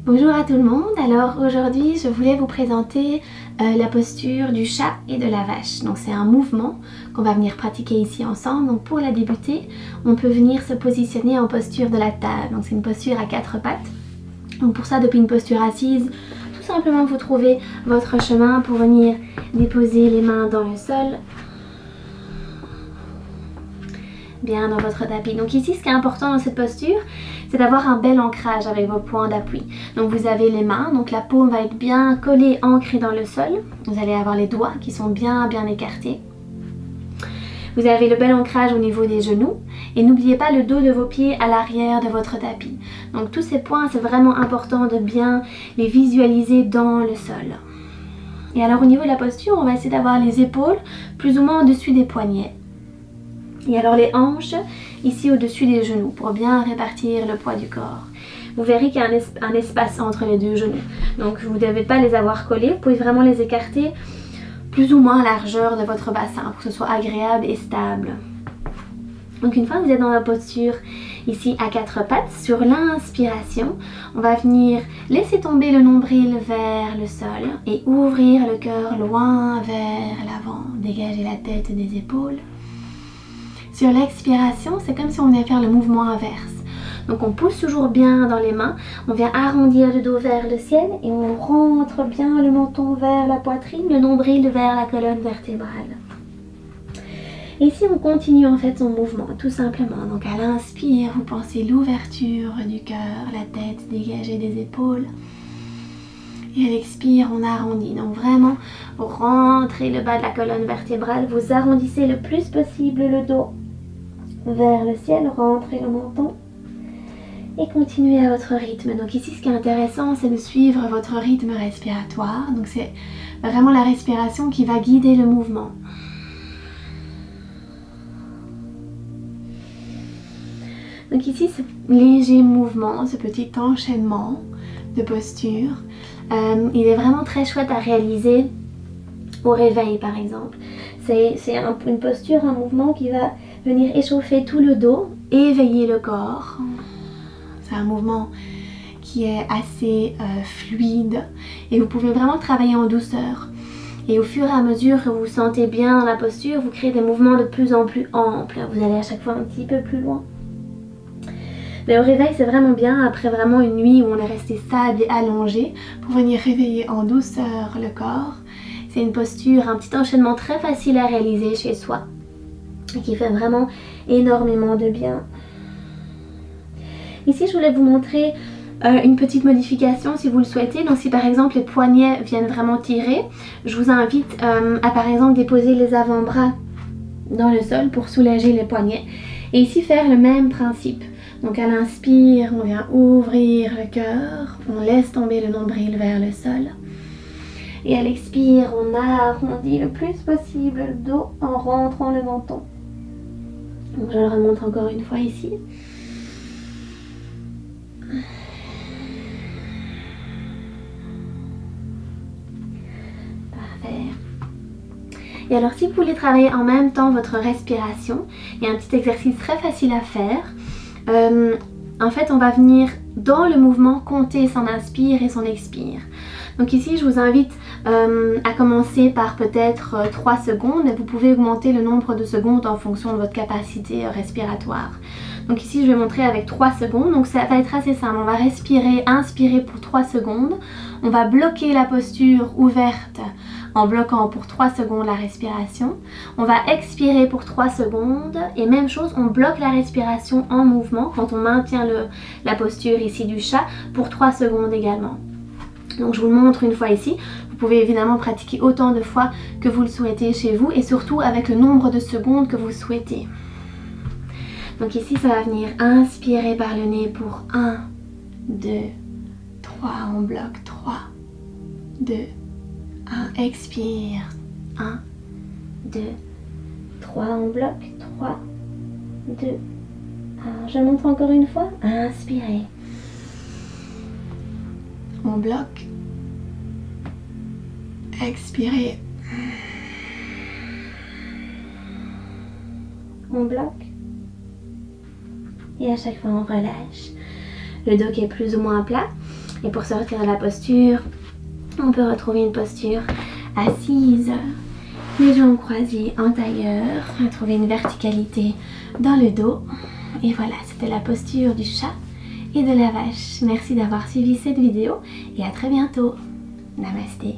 Bonjour à tout le monde, alors aujourd'hui je voulais vous présenter la posture du chat et de la vache. Donc c'est un mouvement qu'on va venir pratiquer ici ensemble. Donc pour la débuter, on peut venir se positionner en posture de la table. Donc c'est une posture à 4 pattes. Donc pour ça, depuis une posture assise, tout simplement vous trouvez votre chemin pour venir déposer les mains dans le sol, bien dans votre tapis. Donc ici, ce qui est important dans cette posture, c'est d'avoir un bel ancrage avec vos points d'appui. Donc vous avez les mains, donc la paume va être bien collée, ancrée dans le sol. Vous allez avoir les doigts qui sont bien écartés. Vous avez le bel ancrage au niveau des genoux. Et n'oubliez pas le dos de vos pieds à l'arrière de votre tapis. Donc tous ces points, c'est vraiment important de bien les visualiser dans le sol. Et alors au niveau de la posture, on va essayer d'avoir les épaules plus ou moins au-dessus des poignets. Et alors les hanches ici au-dessus des genoux pour bien répartir le poids du corps. Vous verrez qu'il y a un espace entre les deux genoux. Donc vous ne devez pas les avoir collés, vous pouvez vraiment les écarter plus ou moins à la largeur de votre bassin pour que ce soit agréable et stable. Donc une fois que vous êtes dans la posture ici à 4 pattes, sur l'inspiration, on va venir laisser tomber le nombril vers le sol et ouvrir le cœur loin vers l'avant. Dégager la tête des épaules. Sur l'expiration, c'est comme si on venait faire le mouvement inverse. Donc on pousse toujours bien dans les mains, on vient arrondir le dos vers le ciel et on rentre bien le menton vers la poitrine, le nombril vers la colonne vertébrale. Et ici on continue en fait son mouvement tout simplement. Donc à l'inspire, vous pensez l'ouverture du cœur, la tête dégagée des épaules. Et à l'expire, on arrondit. Donc vraiment, vous rentrez le bas de la colonne vertébrale, vous arrondissez le plus possible le dos vers le ciel, rentrez le menton et continuez à votre rythme. Donc ici, ce qui est intéressant, c'est de suivre votre rythme respiratoire. Donc c'est vraiment la respiration qui va guider le mouvement. Donc ici, ce léger mouvement, ce petit enchaînement de posture, il est vraiment très chouette à réaliser au réveil par exemple. C'est une posture, un mouvement qui va venir échauffer tout le dos, éveiller le corps. C'est un mouvement qui est assez fluide et vous pouvez vraiment travailler en douceur. Et au fur et à mesure que vous vous sentez bien dans la posture, vous créez des mouvements de plus en plus amples. Vous allez à chaque fois un petit peu plus loin. Mais au réveil, c'est vraiment bien, après vraiment une nuit où on est resté stable et allongé, pour venir réveiller en douceur le corps. C'est une posture, un petit enchaînement très facile à réaliser chez soi et qui fait vraiment énormément de bien. Ici, je voulais vous montrer une petite modification si vous le souhaitez. Donc si par exemple les poignets viennent vraiment tirer, je vous invite à par exemple déposer les avant-bras dans le sol pour soulager les poignets. Et ici faire le même principe. Donc à l'inspire, on vient ouvrir le cœur, on laisse tomber le nombril vers le sol. Et à l'expire, on arrondit le plus possible le dos en rentrant le menton. Donc je le remonte encore une fois ici. Parfait. Et alors si vous voulez travailler en même temps votre respiration, il y a un petit exercice très facile à faire. En fait, on va venir dans le mouvement compter son inspire et son expire. Donc ici, je vous invite à commencer par peut-être 3 secondes. Vous pouvez augmenter le nombre de secondes en fonction de votre capacité respiratoire. Donc ici, je vais montrer avec 3 secondes. Donc ça va être assez simple. On va respirer, inspirer pour 3 secondes. On va bloquer la posture ouverte en bloquant pour 3 secondes la respiration. On va expirer pour 3 secondes. Et même chose, on bloque la respiration en mouvement quand on maintient la posture ici du chat pour 3 secondes également. Donc je vous le montre une fois ici. Vous pouvez évidemment pratiquer autant de fois que vous le souhaitez chez vous et surtout avec le nombre de secondes que vous souhaitez. Donc ici, ça va venir inspirer par le nez pour 1, 2, 3, on bloque 3, 2, 1, expire, 1, 2, 3, on bloque, 3, 2, 1, je montre encore une fois, inspirez, on bloque, expirez, on bloque, et à chaque fois on relâche. Le dos qui est plus ou moins plat. Et pour sortir de la posture, on peut retrouver une posture assise, les jambes croisées en tailleur, retrouver une verticalité dans le dos. Et voilà, c'était la posture du chat et de la vache. Merci d'avoir suivi cette vidéo et à très bientôt. Namasté.